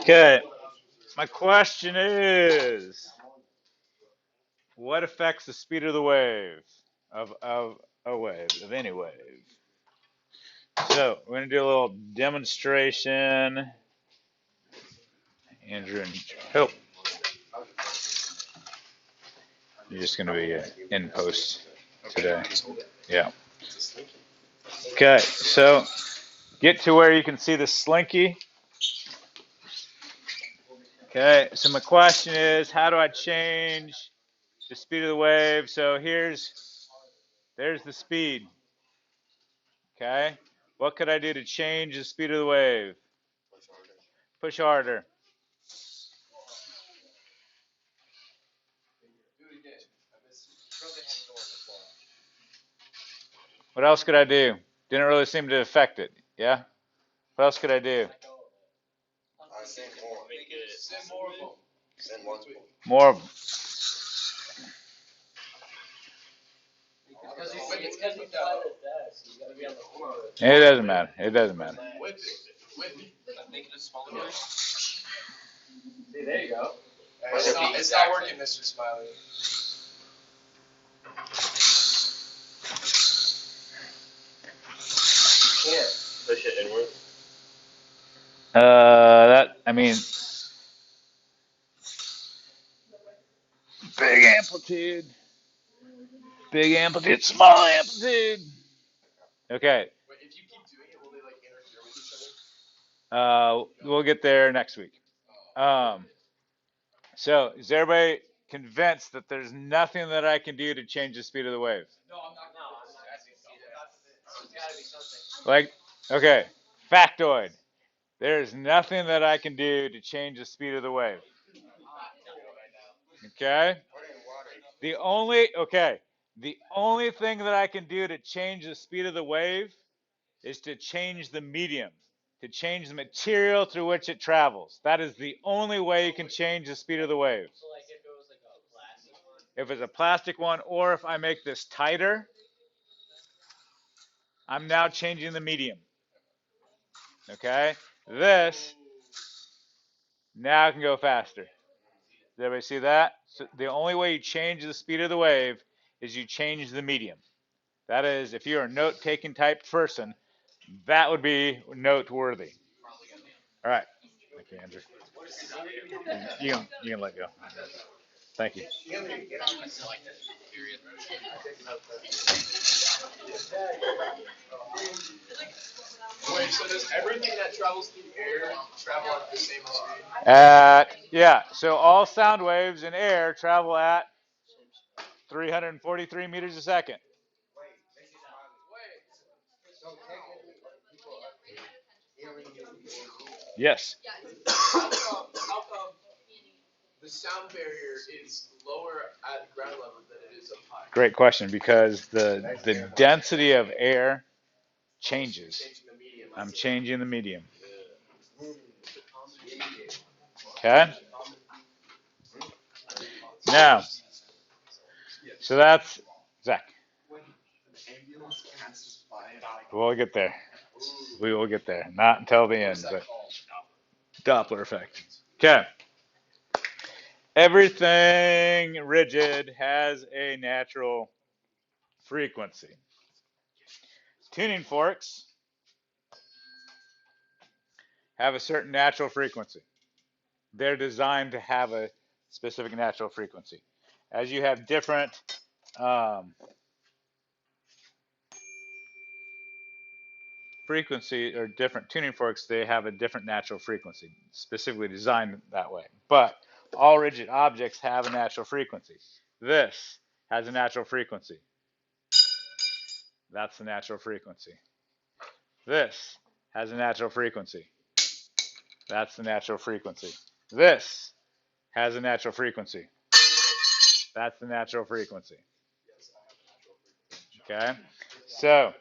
Okay. My question is, what affects the speed of the wave of a wave of any wave? So we're gonna do a little demonstration. Andrew and Hope, you're just gonna be in post today. Yeah. Okay. So get to where you can see the slinky. Okay. So my question is, how do I change the speed of the wave? So there's the speed. Okay. What could I do to change the speed of the wave? Push harder. What else could I do? Didn't really seem to affect it. Yeah? What else could I do? More of them. It doesn't matter. It doesn't matter. See, there you go. It's not working, Mr. Smiley. Can't push it inward. I mean, big amplitude, small amplitude. Okay. Wait, if you keep doing it, will they like interfere with each other? We'll get there next week. So is everybody convinced that there's nothing that I can do to change the speed of the wave? No, I'm not. There's gotta be something. Like, okay, factoid. There's nothing that I can do to change the speed of the wave. Okay? The only thing that I can do to change the speed of the wave is to change the medium, to change the material through which it travels. That is the only way you can change the speed of the wave. So like if it was like a plastic one. If it's a plastic one, or if I make this tighter, I'm now changing the medium. Okay? This now can go faster. Does everybody see that? So the only way you change the speed of the wave is you change the medium. That is, if you're a note-taking type person, that would be noteworthy. All right. Thank you, Andrew. You can let go. Thank you. Wait, so does everything that travels through air travel at the same speed? Yeah, so all sound waves in air travel at 343 meters a second. Yes. How come the sound barrier is lower at ground level than it is up high? Great question, because the density of air changes. I'm changing the medium. Okay? Now, so that's Zach. We'll get there. We will get there. Not until the end, but Doppler effect. Okay. Everything rigid has a natural frequency. Tuning forks have a certain natural frequency. They're designed to have a specific natural frequency. As you have different frequency or different tuning forks, they have a different natural frequency, specifically designed that way. But all rigid objects have a natural frequency. This has a natural frequency. That's the natural frequency. This has a natural frequency. That's the natural frequency. This has a natural frequency. That's the natural frequency. Okay? So,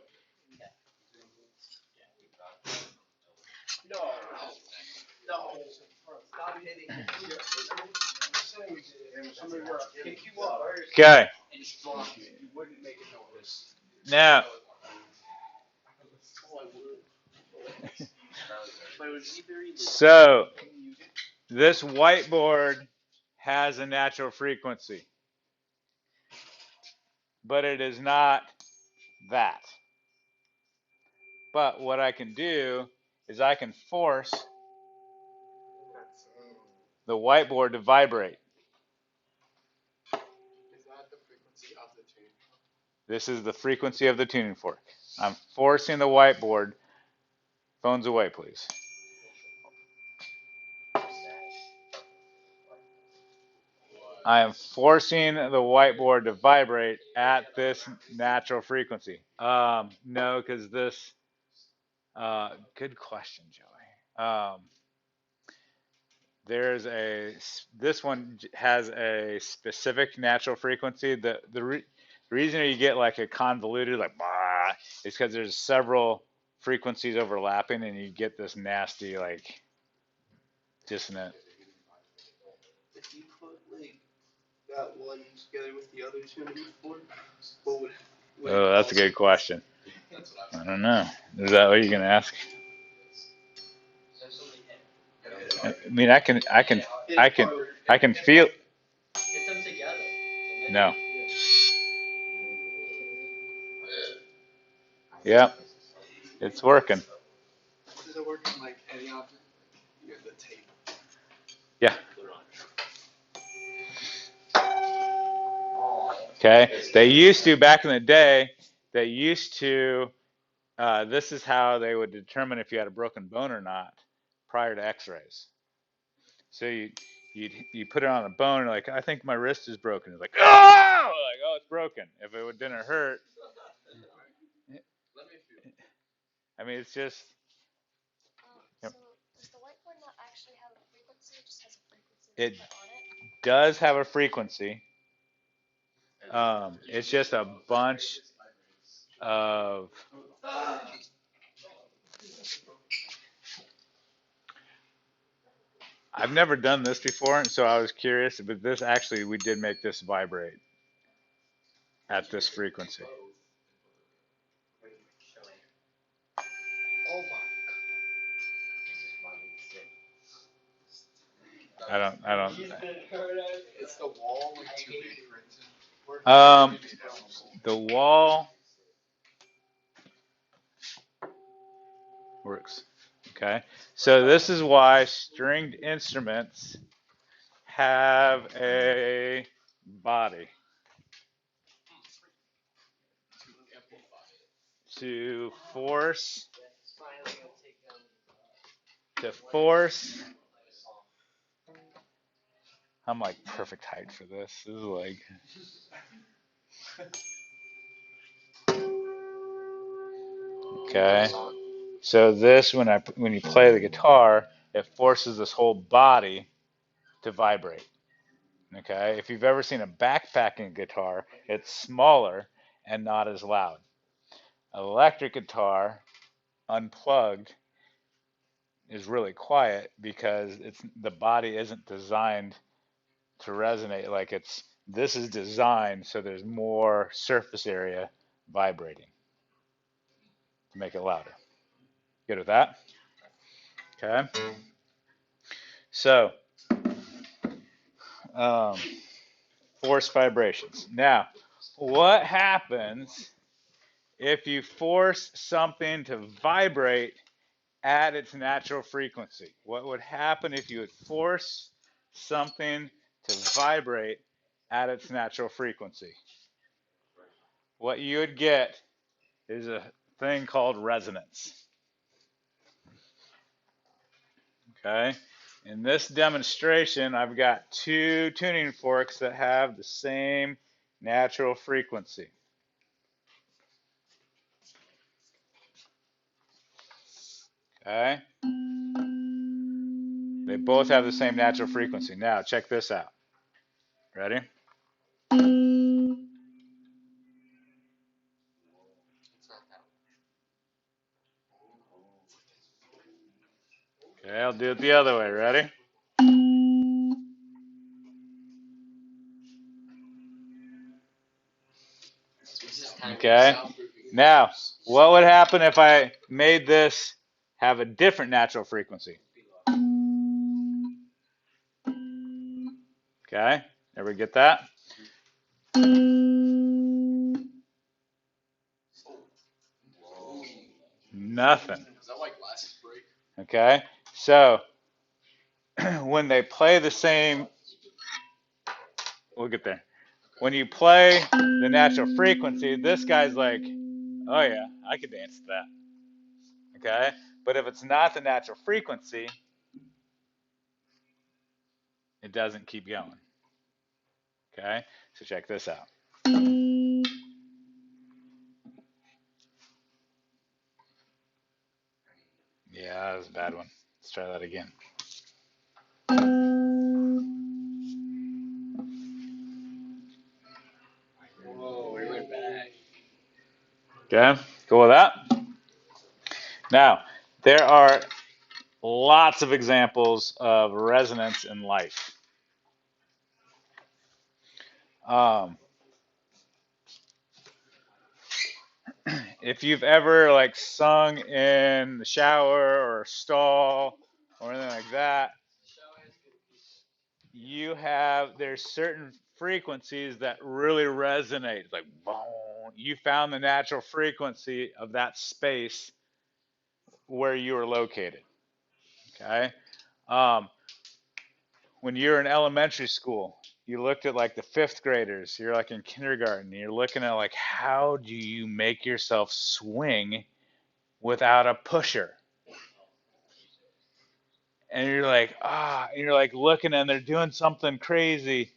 okay. Now, So this whiteboard has a natural frequency, but it is not that. But what I can do is I can force the whiteboard to vibrate. Is that the frequency of the tuning fork? This is the frequency of the tuning fork. I'm forcing the whiteboard. Phones away, please. I am forcing the whiteboard to vibrate at this natural frequency. No, because this. Good question, Joey. This one has a specific natural frequency. The reason you get like a convoluted like bah, is because there's several frequencies overlapping, and you get this nasty like dissonant. If you put like that one together with the other tuning fork, what would Oh, that's a good question. I don't know. Is that what you're gonna ask? I mean, I can feel. Get them together. No. Yeah, it's working. Does it work on like any object? You have the tape. Yeah. Okay. They used to back in the day. They used to. This is how they would determine if you had a broken bone or not prior to X-rays. So you put it on a bone, and like I think my wrist is broken. It's like oh, it's broken. If it didn't hurt, Let me feel. I mean it's just. So does the whiteboard not actually have a frequency? It just has a frequency It that's put on it? does have a frequency. It's just a bunch of. I've never done this before, and so I was curious. But this actually, we did make this vibrate at this frequency. Oh my I don't. It's the wall like too big for it to work. The wall works. Okay. So this is why stringed instruments have a body to force I'm like perfect height for this. This is like okay. So this when you play the guitar, it forces this whole body to vibrate. Okay? If you've ever seen a backpacking guitar, it's smaller and not as loud. An electric guitar unplugged is really quiet because the body isn't designed to resonate like this is designed so there's more surface area vibrating to make it louder. Good with that? Okay. So, force vibrations. Now, what happens if you force something to vibrate at its natural frequency? What would happen if you would force something to vibrate at its natural frequency? What you would get is a thing called resonance. Okay? In this demonstration, I've got two tuning forks that have the same natural frequency. Okay? They both have the same natural frequency. Now, check this out. Ready? Okay, I'll do it the other way. Ready? Okay. Now, what would happen if I made this have a different natural frequency. Okay, everybody get that? Nothing. Is that why glasses break? Okay, so when they play the same, we'll get there. When you play the natural frequency, this guy's like, oh yeah, I could dance to that. Okay, but if it's not the natural frequency, it doesn't keep going. Okay, so check this out. Yeah, that was a bad one. Let's try that again. Whoa, we went back. Okay, go with that. Now, there are lots of examples of resonance in life. If you've ever like sung in the shower or a stall or anything like that, there's certain frequencies that really resonate. It's like boom. You found the natural frequency of that space where you were located. Okay. When you're in elementary school, you looked at like the fifth graders, you're like in kindergarten, you're looking at like, how do you make yourself swing without a pusher? And you're like, and you're like looking and they're doing something crazy.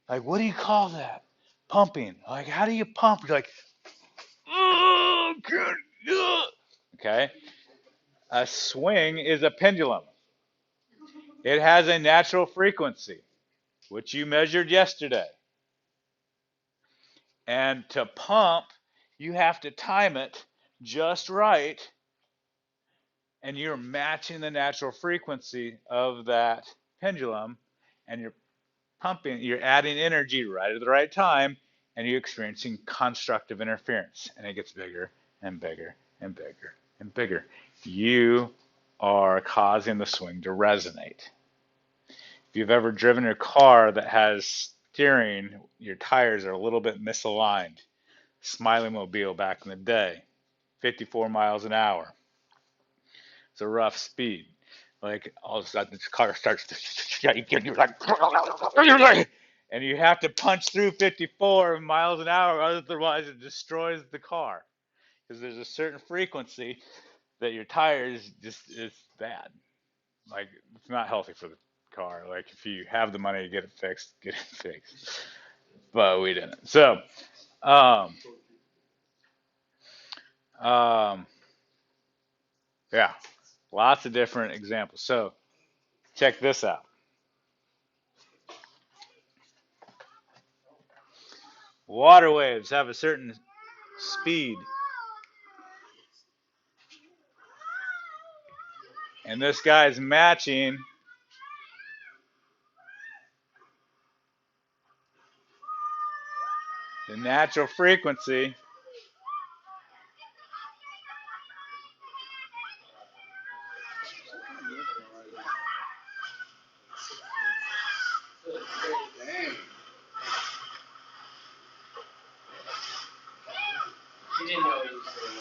Like, what do you call that? Pumping. Like, how do you pump? You're like, oh, okay. A swing is a pendulum. It has a natural frequency, which you measured yesterday. And to pump, you have to time it just right. And you're matching the natural frequency of that pendulum. And you're pumping, you're adding energy right at the right time. And you're experiencing constructive interference. And it gets bigger and bigger and bigger and bigger. You are causing the swing to resonate. If you've ever driven a car that has steering, your tires are a little bit misaligned. Smiley Mobile back in the day, 54 miles an hour. It's a rough speed. Like all of a sudden, this car starts to, you're like, and you have to punch through 54 miles an hour, otherwise it destroys the car. Because there's a certain frequency that your tires just is bad. Like it's not healthy for the car. Like if you have the money to get it fixed, get it fixed. But we didn't. So, yeah, lots of different examples. So check this out. Water waves have a certain speed. And this guy's matching the natural frequency You didn't know he was saying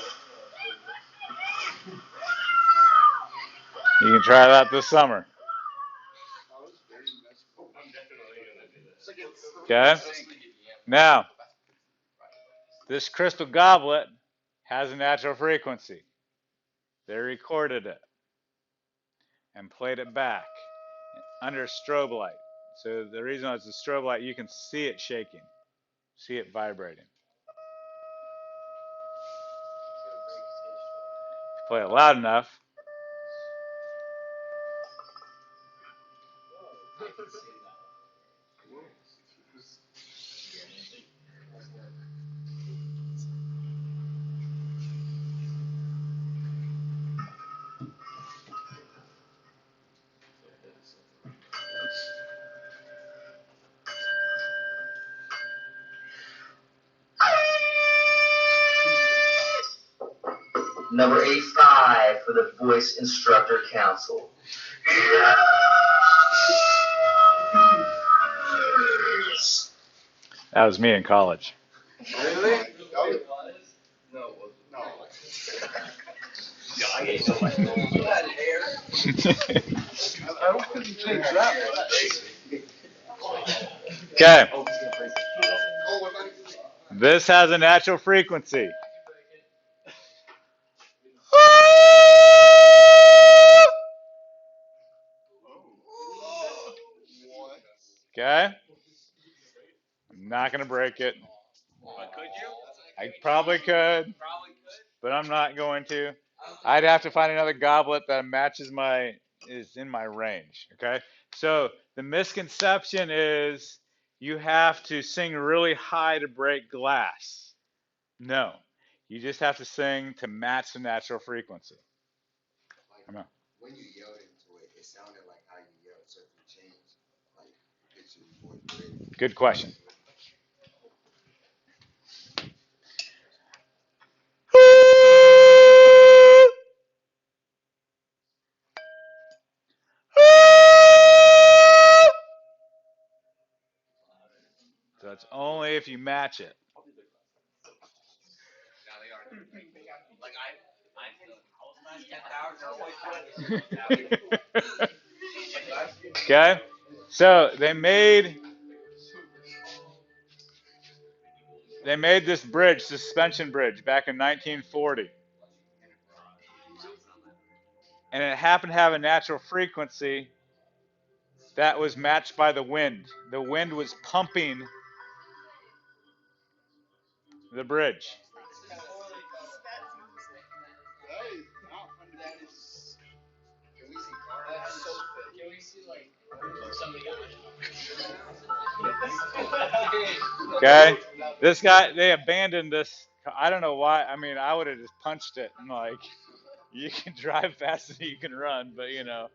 You can try that this summer. Okay? Now, this crystal goblet has a natural frequency. They recorded it and played it back under a strobe light. So the reason it's a strobe light, you can see it shaking, see it vibrating. If you play it loud enough, Number 8 stop. live for the Voice Instructor Council. That was me in college. Really? No. You had hair. I don't think you changed that much. Okay. This has a natural frequency. Okay. I'm not going to break it. But could you? I probably could, but I'm not going to. I'd have to find another goblet that matches is in my range. Okay. So the misconception is you have to sing really high to break glass. No. You just have to sing to match the natural frequency. I know. When you yelled into it, it sounded like how you yelled. So if you change, like, pitch your voice great. Good question. So it's only if you match it. Like I was 10 hours. Okay, so they made this bridge, suspension bridge, back in 1940, and it happened to have a natural frequency that was matched by the wind. The wind was pumping the bridge. Can we see like somebody Okay, this guy, they abandoned this. I don't know why. I mean, I would have just punched it and like, you can drive faster than you can run, but you know.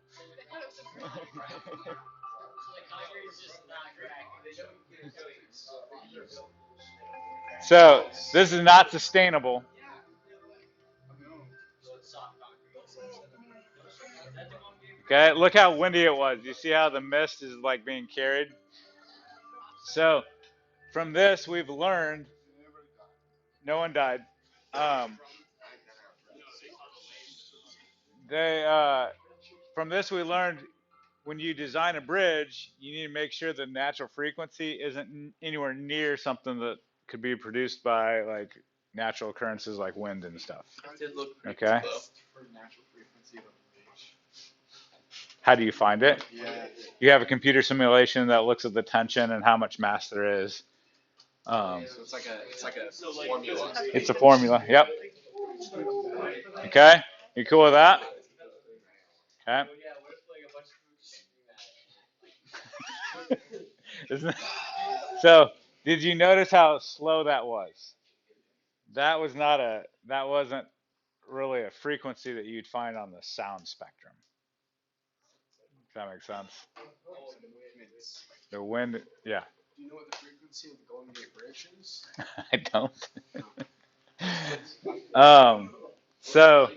So this is not sustainable. Okay, look how windy it was. You see how the mist is like being carried? So from this, we've learned no one died. From this, we learned when you design a bridge, you need to make sure the natural frequency isn't anywhere near something that could be produced by like natural occurrences like wind and stuff. Okay. How do you find it? Yeah. You have a computer simulation that looks at the tension and how much mass there is. So it's like a formula. It's a formula. Yep. Okay. You cool with that? Okay. So, did you notice how slow that was? That wasn't really a frequency that you'd find on the sound spectrum. Does that make sense? The wind, yeah. Do you know what the frequency of the Golden Gate Bridge is? I don't. So,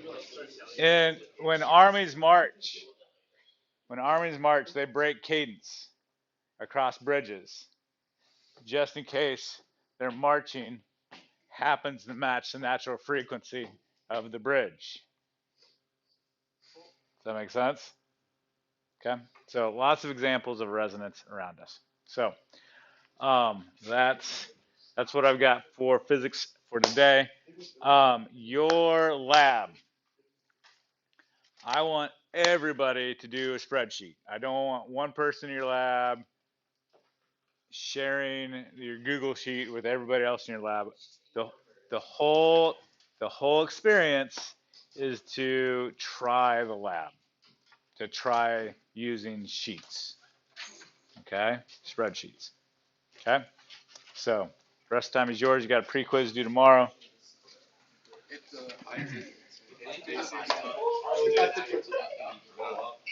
when armies march, they break cadence across bridges, just in case their marching happens to match the natural frequency of the bridge. Does that make sense? Okay. So lots of examples of resonance around us. So that's what I've got for physics for today. Your lab. I want everybody to do a spreadsheet. I don't want one person in your lab sharing your Google sheet with everybody else in your lab. The whole experience is to try the lab, to try using sheets. Okay, spreadsheets. Okay, so the rest of the time is yours. You got a pre-quiz due tomorrow. It's basic.